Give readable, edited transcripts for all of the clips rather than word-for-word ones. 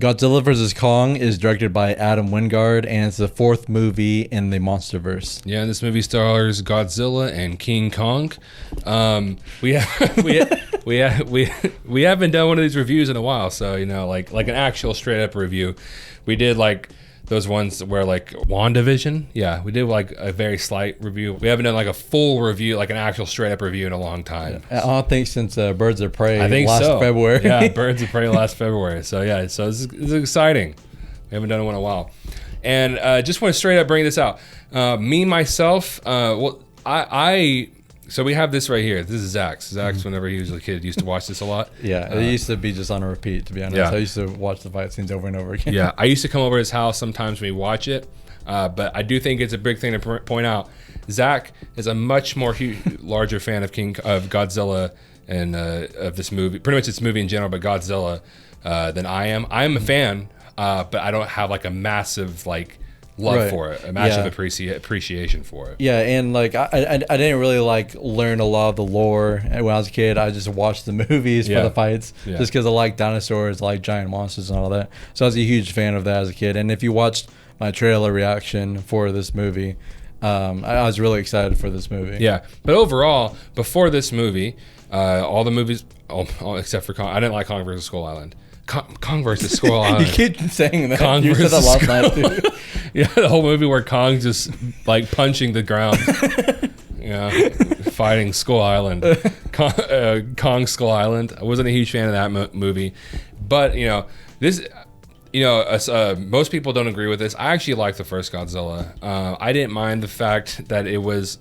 Godzilla vs. Kong is directed by Adam Wingard, and it's the fourth movie in the Monsterverse. Yeah, this movie stars Godzilla and King Kong. We haven't done one of these reviews in a while, so like an actual straight up review. We did like those ones where like WandaVision. Yeah, we did like a very slight review. We haven't done like a full review, like an actual straight up review in a long time. I don't think since Birds of Prey last February. Yeah, Birds of Prey last February. So yeah, so this is exciting. We haven't done one in a while. And just want to straight up bring this out. Me, myself, so we have this right here. This is Zach's. Zach's, whenever he was a kid, used to watch this a lot. Yeah, it used to be just on a repeat, to be honest. Yeah. I used to watch the fight scenes over and over again. Yeah, I used to come over to his house sometimes when we watch it. But I do think it's a big thing to point out. Zach is a much more larger fan of Godzilla and of this movie, pretty much this movie in general, but Godzilla than I am. I am a fan, but I don't have like a massive love for it, a massive appreciation for it. Yeah, and like I didn't really like learn a lot of the lore when I was a kid. I just watched the movies for the fights, just because I like dinosaurs, I like giant monsters and all that. So I was a huge fan of that as a kid. And if you watched my trailer reaction for this movie, I was really excited for this movie. Yeah, but overall, before this movie, all the movies, except for Kong, I didn't like Kong vs. Skull Island. Kong versus Skull Island. You keep saying that. Kong you said that last night too. Yeah, the whole movie where Kong's just like punching the ground. Fighting Skull Island. Kong Skull Island. I wasn't a huge fan of that movie, but this. Most people don't agree with this. I actually like the first Godzilla. I didn't mind the fact that it was.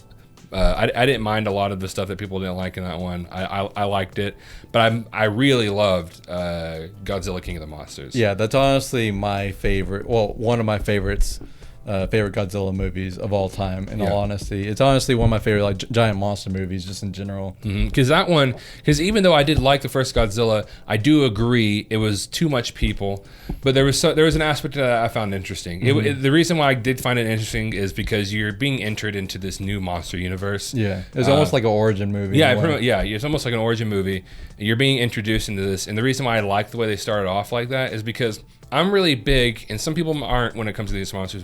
I didn't mind a lot of the stuff that people didn't like in that one. I liked it, but I really loved Godzilla King of the Monsters. Yeah, that's honestly my favorite. Well, one of my favorites. Favorite Godzilla movies of all time. In all honesty, it's honestly one of my favorite giant monster movies just in general. Because even though I did like the first Godzilla, I do agree it was too much people. But there was an aspect that I found interesting. The reason why I did find it interesting is because you're being entered into this new monster universe. Yeah, it's almost like an origin movie. Yeah, it's almost like an origin movie. You're being introduced into this, and the reason why I like the way they started off like that is because I'm really big, and some people aren't when it comes to these monster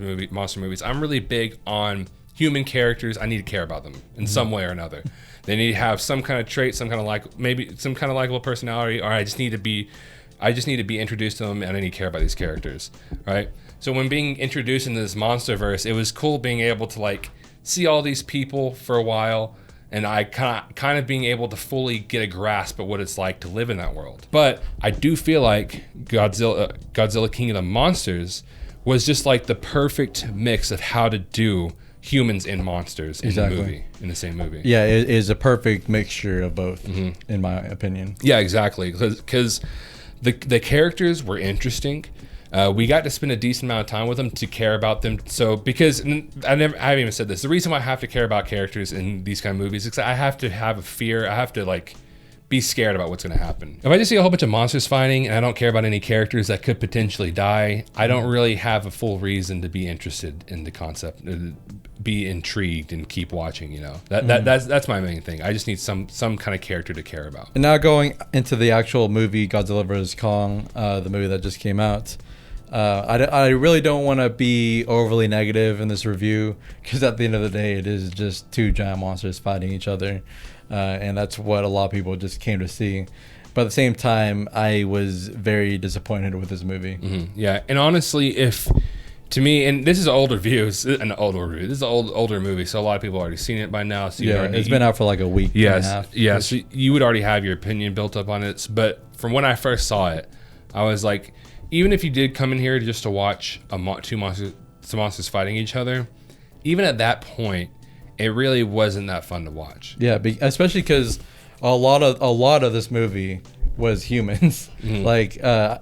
movies. I'm really big on human characters. I need to care about them in some way or another. They need to have some kind of trait, some kind of likable personality, or I just need to be introduced to them, and I need to care about these characters, right? So when being introduced into this Monsterverse, it was cool being able to see all these people for a while. And I kind of being able to fully get a grasp of what it's like to live in that world. But I do feel like Godzilla King of the Monsters was just like the perfect mix of how to do humans and monsters in the same movie. Yeah, it is a perfect mixture of both, in my opinion. Yeah, exactly. Because the characters were interesting. We got to spend a decent amount of time with them to care about them. So, because I haven't even said this. The reason why I have to care about characters in these kind of movies is because I have to have a fear. I have to be scared about what's going to happen. If I just see a whole bunch of monsters fighting and I don't care about any characters that could potentially die, I don't really have a full reason to be interested in the concept, be intrigued and keep watching. That's my main thing. I just need some kind of character to care about. And now going into the actual movie Godzilla vs. Kong, the movie that just came out. I really don't want to be overly negative in this review because at the end of the day, it is just two giant monsters fighting each other. And that's what a lot of people just came to see. But at the same time, I was very disappointed with this movie. Yeah, and honestly, to me, and this is an older review. This is an older movie, so a lot of people have already seen it by now. So it's been out for like a week and a half. Yeah, so you would already have your opinion built up on it. But from when I first saw it, I was like, even if you did come in here just to watch two monsters fighting each other, even at that point, it really wasn't that fun to watch. Yeah, especially because a lot of this movie was humans, a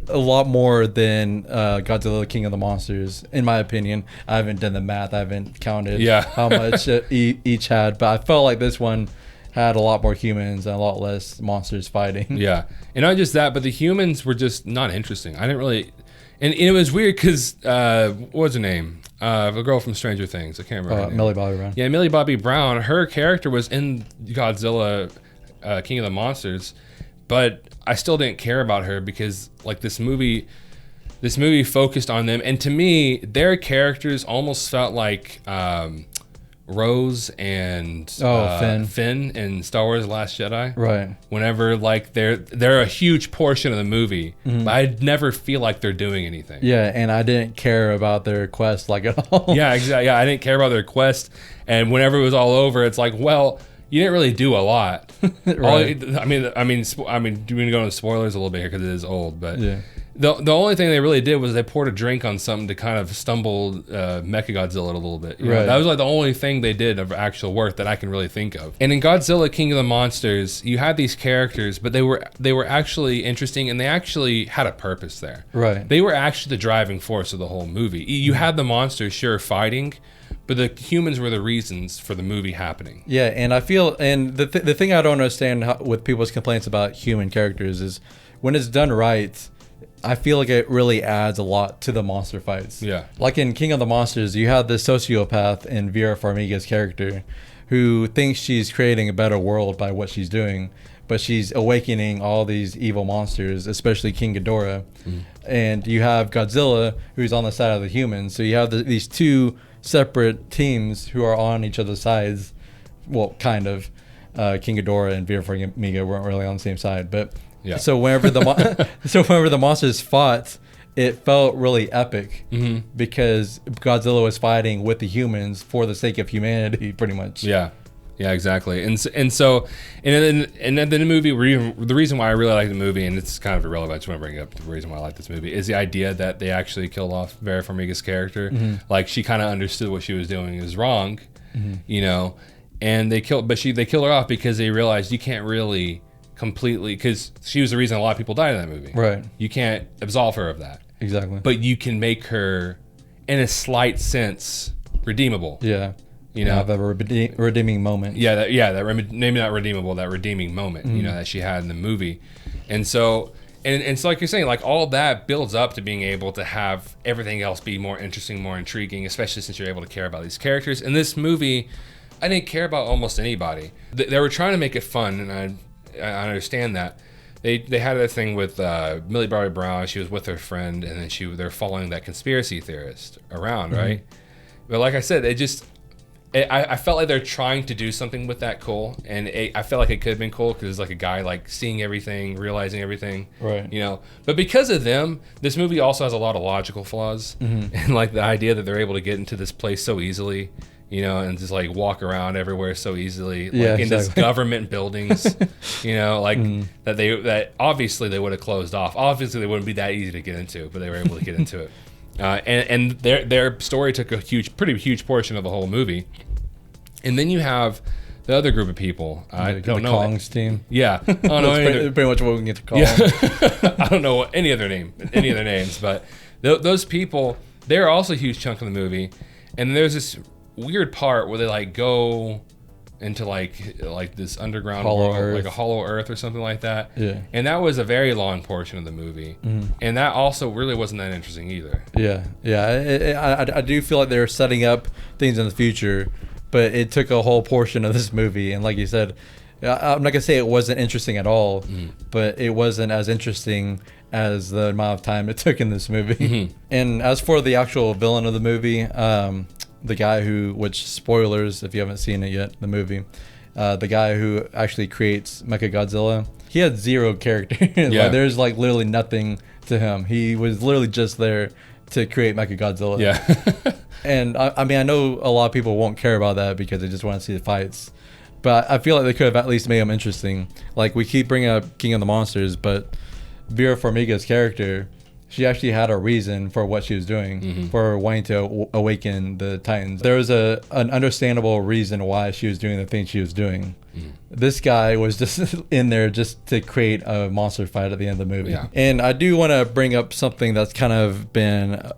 lot more than Godzilla King of the Monsters, in my opinion. I haven't done the math. I haven't counted how much each had, but I felt like this one had a lot more humans and a lot less monsters fighting. Yeah, and not just that, but the humans were just not interesting. I didn't really, and it was weird because what was her name? The girl from Stranger Things. I can't remember. Her name. Millie Bobby Brown. Yeah, Millie Bobby Brown. Her character was in Godzilla King of the Monsters, but I still didn't care about her because this movie, this movie focused on them, and to me, their characters almost felt like Rose and Finn in Star Wars: The Last Jedi. Right. Whenever like they're a huge portion of the movie, but I never feel like they're doing anything. Yeah, and I didn't care about their quest like at all. Yeah, exactly. Yeah, I didn't care about their quest, and whenever it was all over, it's like, well, you didn't really do a lot. Right. I mean, do we want to go into spoilers a little bit here because it is old, but Yeah. the only thing they really did was they poured a drink on something to kind of stumble Mechagodzilla a little bit. You know? Right. That was like the only thing they did of actual work that I can really think of. And in Godzilla King of the Monsters, you had these characters, but they were actually interesting, and they actually had a purpose there. Right. They were actually the driving force of the whole movie. You had the monsters, sure, fighting, but the humans were the reasons for the movie happening. Yeah, and I feel, and the thing I don't understand with people's complaints about human characters is when it's done right, I feel like it really adds a lot to the monster fights. Yeah. Like in King of the Monsters, you have this sociopath in Vera Farmiga's character who thinks she's creating a better world by what she's doing, but she's awakening all these evil monsters, especially King Ghidorah. And you have Godzilla, who's on the side of the humans. So you have these two separate teams who are on each other's sides. Well, kind of. King Ghidorah and Vera Farmiga weren't really on the same side, but Yeah. so whenever the monsters fought, it felt really epic because Godzilla was fighting with the humans for the sake of humanity, pretty much. Yeah, yeah, exactly. And then the movie, the reason why I really like the movie, and it's kind of irrelevant, I just want to bring it up, the reason why I like this movie is the idea that they actually killed off Vera Farmiga's character. Like, she kind of understood what she was doing is wrong, you know, and they killed her off because they realized you can't really completely, because she was the reason a lot of people died in that movie. Right. You can't absolve her of that. Exactly. But you can make her, in a slight sense, redeemable. Yeah. You know, have a redeeming moment. Maybe not redeemable, that redeeming moment, you know, that she had in the movie. And so, and so like you're saying, like all that builds up to being able to have everything else be more interesting, more intriguing, especially since you're able to care about these characters. In this movie, I didn't care about almost anybody. They were trying to make it fun, and I understand that. They had that thing with Millie Bobby Brown. She was with her friend, and then they're following that conspiracy theorist around, right? But like I said, I felt like they're trying to do something with that cool, and I felt like it could have been cool because it's like a guy like seeing everything, realizing everything, right? You know, but because of them, this movie also has a lot of logical flaws, and like the idea that they're able to get into this place so easily. You know, and just like walk around everywhere so easily, like in these government buildings, you know, like that obviously they would have closed off. Obviously, they wouldn't be that easy to get into, but they were able to get into it. And their story took a pretty huge portion of the whole movie. And then you have the other group of people. I don't know. Kong's team. Yeah, I don't know. Pretty much what we can get to call them. I don't know any other names, but those people, they're also a huge chunk of the movie. And there's this weird part where they like go into like this underground world, like a hollow earth or something like that. Yeah. And that was a very long portion of the movie, and that also really wasn't that interesting either. Yeah. I do feel like they're setting up things in the future, but it took a whole portion of this movie, and like you said, I'm not gonna say it wasn't interesting at all, but it wasn't as interesting as the amount of time it took in this movie. And as for the actual villain of the movie, the guy which spoilers if you haven't seen it yet, the movie, the guy who actually creates Mechagodzilla, he had zero character. Like, there's like literally nothing to him. He was literally just there to create Mechagodzilla. Yeah. And I mean, I know a lot of people won't care about that because they just want to see the fights, but I feel like they could have at least made him interesting. Like, we keep bringing up King of the Monsters, but Vera Farmiga's character, she actually had a reason for what she was doing, for wanting to awaken the Titans. There was an understandable reason why she was doing the things she was doing. This guy was just in there just to create a monster fight at the end of the movie. Yeah. And I do want to bring up something that's kind of been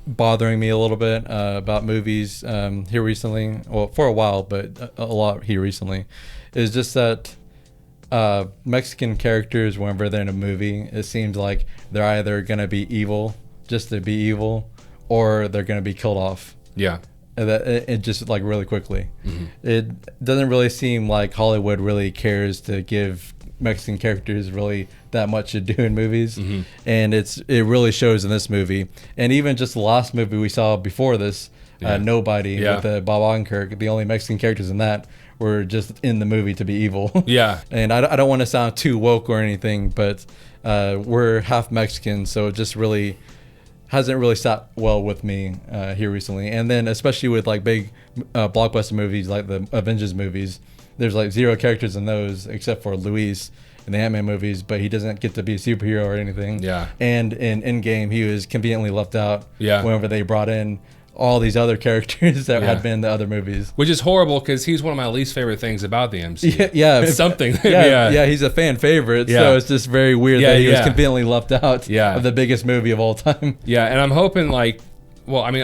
bothering me a little bit about movies here recently. Well, for a while, but a lot here recently. Is just that Mexican characters, whenever they're in a movie, it seems like they're either going to be evil just to be evil, or they're going to be killed off. Yeah. It just really quickly. It doesn't really seem like Hollywood really cares to give Mexican characters really that much to do in movies, and it really shows in this movie. And even just the last movie we saw before this, Nobody, with Bob Odenkirk, the only Mexican characters in that were just in the movie to be evil. Yeah. And I don't want to sound too woke or anything, but we're half Mexican, so it just really hasn't really sat well with me here recently. And then especially with like big blockbuster movies like the Avengers movies, there's like 0 characters in those except for Luis in the Ant-Man movies, but he doesn't get to be a superhero or anything. Yeah. And in Endgame, he was conveniently left out whenever they brought in all these other characters that had been in the other movies. Which is horrible because he's one of my least favorite things about the MCU. Yeah. It's something. Yeah, he's a fan favorite, so it's just very weird that he was conveniently left out of the biggest movie of all time. Yeah, and I'm hoping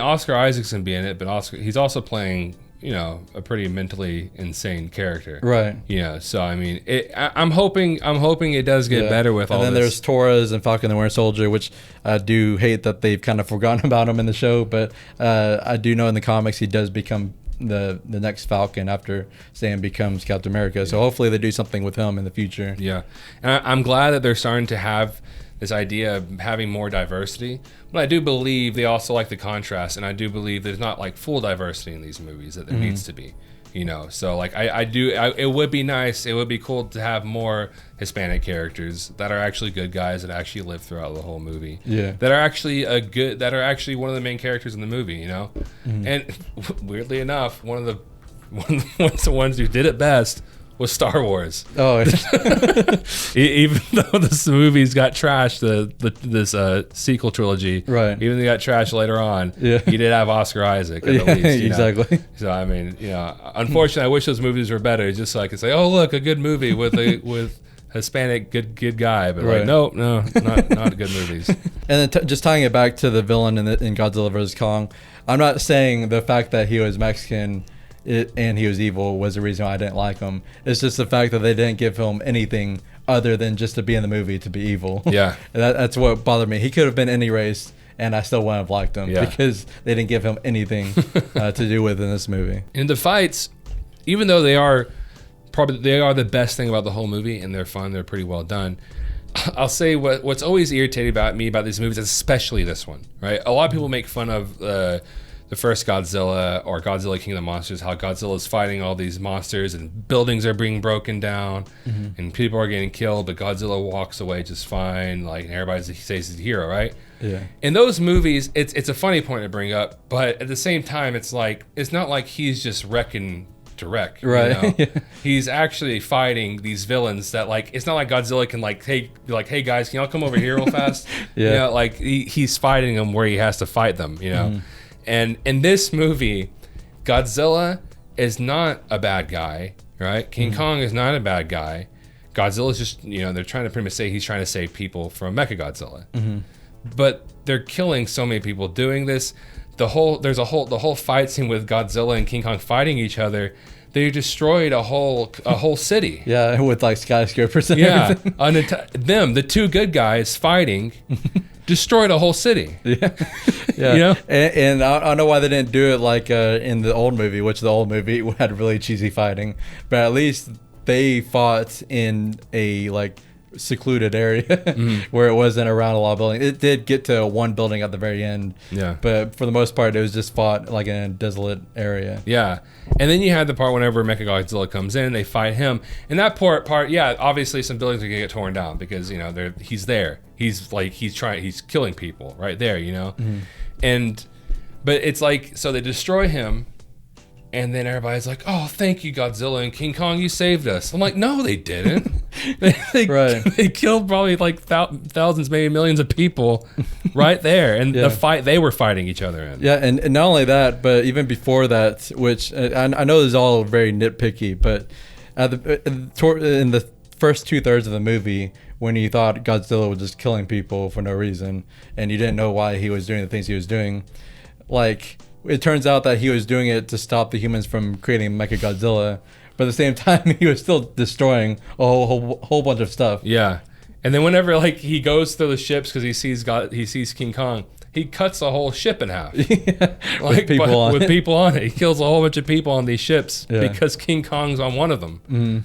Oscar Isaac's gonna be in it, but he's also playing, a pretty mentally insane character. Right. So I mean, I'm hoping it does get better with all this. And then there's Torres and Falcon the Winter Soldier, which I do hate that they've kind of forgotten about him in the show, but I do know in the comics he does become the next Falcon after Sam becomes Captain America. So hopefully they do something with him in the future. Yeah. And I'm glad that they're starting to have this idea of having more diversity. But I do believe they also like the contrast, and I do believe there's not like full diversity in these movies that there needs to be. So like it would be nice, it would be cool to have more Hispanic characters that are actually good guys that actually live throughout the whole movie. Yeah. That are actually one of the main characters in the movie, And weirdly enough, one of the ones who did it best was Star Wars. Oh, even though this movie's got trashed, this sequel trilogy, right? Even though they got trashed later on, he did have Oscar Isaac at least, exactly. So I mean, unfortunately, I wish those movies were better, just so I could say, oh look, a good movie with Hispanic good guy, but like, no, not good movies. And then just tying it back to the villain in Godzilla vs. Kong, I'm not saying the fact that he was Mexican and he was evil was the reason why I didn't like him. It's just the fact that they didn't give him anything other than just to be in the movie to be evil. Yeah. That's what bothered me. He could have been any race, and I still wouldn't have liked him because they didn't give him anything to do with in this movie. And the fights, even though they are the best thing about the whole movie, and they're fun, they're pretty well done. I'll say what's always irritated about me about these movies, especially this one, right? A lot of people make fun of the first Godzilla or Godzilla King of the Monsters, how Godzilla's fighting all these monsters and buildings are being broken down and people are getting killed, but Godzilla walks away just fine, like, and everybody says he's the hero, right? Yeah. In those movies, it's a funny point to bring up, but at the same time, it's not like he's just wrecking to wreck, right? He's actually fighting these villains that, like, it's not like Godzilla can hey guys, can y'all come over here real fast? He's fighting them where he has to fight them, And in this movie, Godzilla is not a bad guy, right? King Kong is not a bad guy. Godzilla's just, they're trying to pretty much say he's trying to save people from Mechagodzilla. But they're killing so many people doing this. The whole fight scene with Godzilla and King Kong fighting each other. They destroyed a whole city. Yeah, with like skyscrapers and everything. The two good guys fighting destroyed a whole city. Yeah. And I don't know why they didn't do it like in the old movie, which the old movie had really cheesy fighting, but at least they fought in a like secluded area where it wasn't around a lot of buildings. It did get to one building at the very end, but for the most part it was just fought like in a desolate area. And then you had the part whenever Mechagodzilla comes in, they fight him, and that part obviously some buildings are gonna get torn down because he's there, he's killing people right there, but it's like, so they destroy him. And then everybody's like, oh, thank you, Godzilla and King Kong, you saved us. I'm like, no, they didn't. They killed probably like thousands, maybe millions of people right there. And the fight, they were fighting each other in. Yeah, and not only that, but even before that, which I know this is all very nitpicky, but in the first 2/3 of the movie, when you thought Godzilla was just killing people for no reason, and you didn't know why he was doing the things he was doing, like... It turns out that he was doing it to stop the humans from creating Mechagodzilla, but at the same time, he was still destroying a whole bunch of stuff. Yeah, and then whenever he goes through the ships because he sees King Kong, he cuts a whole ship in half. With people on it. He kills a whole bunch of people on these ships because King Kong's on one of them.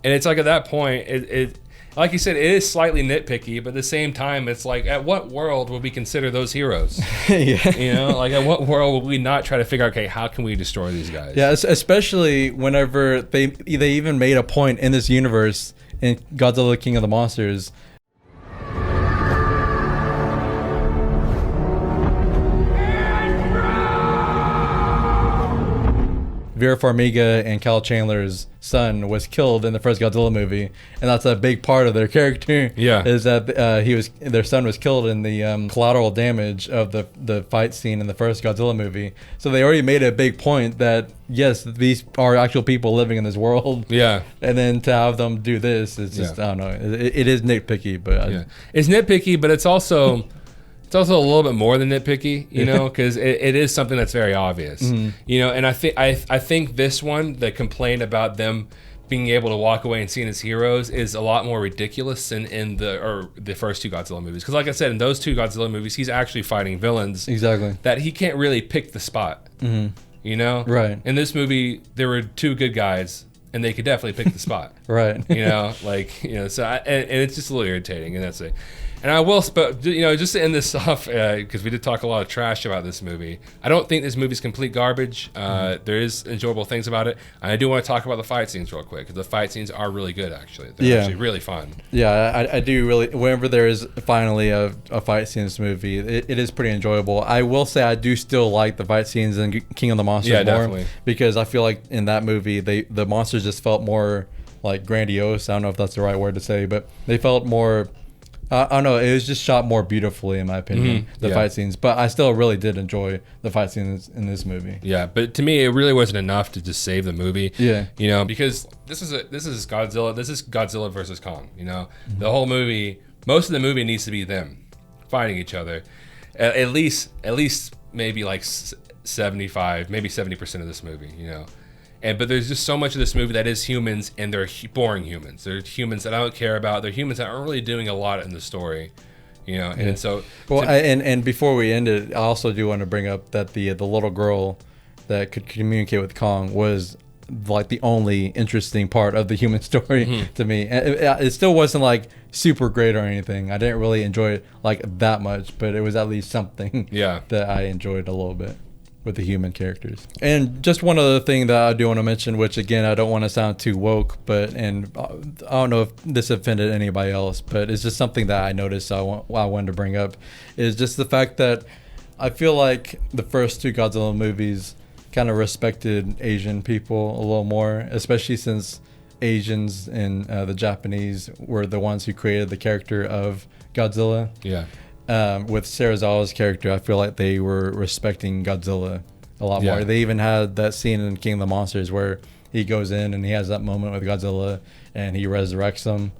And it's like at that point, it like you said, it is slightly nitpicky, but at the same time, it's like, at what world would we consider those heroes? Yeah. You know, like at what world would we not try to figure out, okay, how can we destroy these guys? Yeah, especially whenever they even made a point in this universe in Godzilla King of the Monsters. Vera Farmiga and Kyle Chandler's son was killed in the first Godzilla movie, and that's a big part of their character. Yeah, is that their son was killed in the collateral damage of the fight scene in the first Godzilla movie. So they already made a big point that yes, these are actual people living in this world. Yeah, and then to have them do this, it's just I don't know. It is nitpicky, but it's nitpicky, but it's also. It's also a little bit more than nitpicky, you know, because it is something that's very obvious, you know. And I think this one, the complaint about them being able to walk away and seeing as heroes, is a lot more ridiculous than the first two Godzilla movies. Because like I said, in those two Godzilla movies, he's actually fighting villains that he can't really pick the spot, you know. Right. In this movie, there were two good guys, and they could definitely pick the spot, right? You know, like, you know. So and it's just a little irritating, and that's it. And I will, you know, just to end this off, because we did talk a lot of trash about this movie. I don't think this movie's complete garbage. There is enjoyable things about it. And I do want to talk about the fight scenes real quick, because the fight scenes are really good, actually. They're actually really fun. Yeah, I do really. Whenever there is finally a fight scene in this movie, it is pretty enjoyable. I will say I do still like the fight scenes in King of the Monsters more. Definitely. Because I feel like in that movie, the monsters just felt more like grandiose. I don't know if that's the right word to say, but they felt more... I don't know. It was just shot more beautifully, in my opinion, the fight scenes. But I still really did enjoy the fight scenes in this movie. Yeah, but to me, it really wasn't enough to just save the movie. Yeah, you know, because this is Godzilla. This is Godzilla versus Kong. You know, the whole movie, most of the movie needs to be them fighting each other. At least maybe like 75, maybe 70% of this movie. You know. But there's just so much of this movie that is humans, and they're boring humans. They're humans that I don't care about. They're humans that aren't really doing a lot in the story, you know. And so, well, and before we end it, I also do want to bring up that the little girl that could communicate with Kong was like the only interesting part of the human story to me. It still wasn't like super great or anything. I didn't really enjoy it like that much, but it was at least something that I enjoyed a little bit with the human characters. And just one other thing that I do want to mention, which again, I don't want to sound too woke, and I don't know if this offended anybody else, but it's just something that I noticed I wanted to bring up, is just the fact that I feel like the first two Godzilla movies kind of respected Asian people a little more, especially since Asians and the Japanese were the ones who created the character of Godzilla. Yeah. With Serizawa's character, I feel like they were respecting Godzilla a lot more. They even had that scene in King of the Monsters where he goes in and he has that moment with Godzilla and he resurrects him.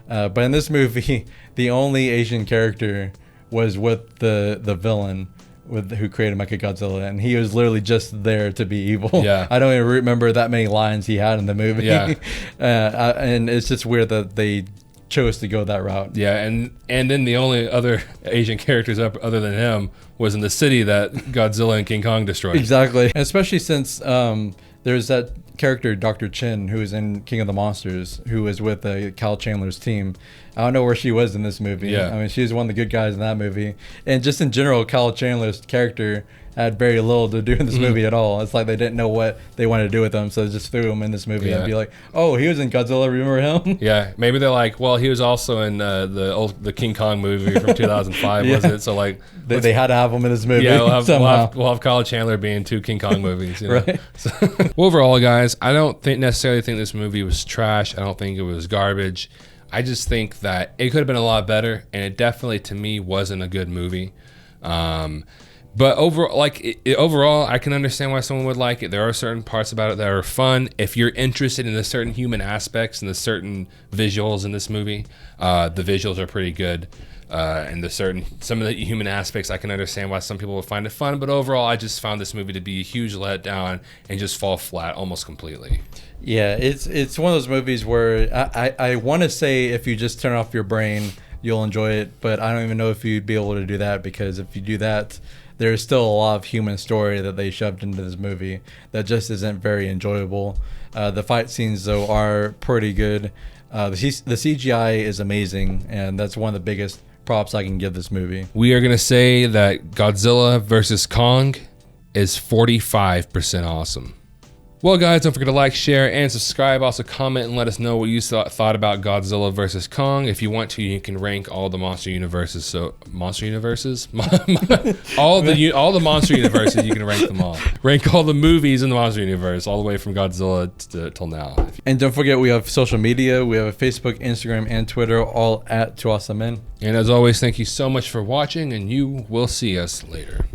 But in this movie, the only Asian character was with the villain who created Mechagodzilla, and he was literally just there to be evil. Yeah. I don't even remember that many lines he had in the movie. Yeah. And it's just weird that they chose to go that route. Yeah, and then the only other Asian characters other than him was in the city that Godzilla and King Kong destroyed. Exactly. And especially since there's that character, Dr. Chin, who is in King of the Monsters, who was with Kyle Chandler's team. I don't know where she was in this movie. Yeah. I mean, she was one of the good guys in that movie. And just in general, Kyle Chandler's character had very little to do in this movie at all. It's like they didn't know what they wanted to do with him, so they just threw him in this movie and be like, oh, he was in Godzilla, remember him? Yeah, maybe they're like, well, he was also in the King Kong movie from 2005, was it? So like, they had to have him in this movie. Yeah, somehow. we'll have Kyle Chandler being two King Kong movies. You know? Right. So, overall, guys, I don't necessarily think this movie was trash. I don't think it was garbage. I just think that it could have been a lot better, and it definitely, to me, wasn't a good movie. But overall, I can understand why someone would like it. There are certain parts about it that are fun. If you're interested in the certain human aspects and the certain visuals in this movie, the visuals are pretty good. And some of the human aspects, I can understand why some people would find it fun. But overall, I just found this movie to be a huge letdown and just fall flat almost completely. Yeah, it's one of those movies where I want to say if you just turn off your brain, you'll enjoy it. But I don't even know if you'd be able to do that, because if you do that, there's still a lot of human story that they shoved into this movie that just isn't very enjoyable. The fight scenes, though, are pretty good. The CGI is amazing, and that's one of the biggest props I can give this movie. We are going to say that Godzilla versus Kong is 45% awesome. Well, guys, don't forget to like, share, and subscribe. Also, comment and let us know what you thought about Godzilla versus Kong. If you want to, you can rank all the monster universes. So, monster universes? all the monster universes, you can rank them all. Rank all the movies in the monster universe, all the way from Godzilla till now. And don't forget, we have social media. We have a Facebook, Instagram, and Twitter, all at 2 Awesome Men. And as always, thank you so much for watching, and you will see us later.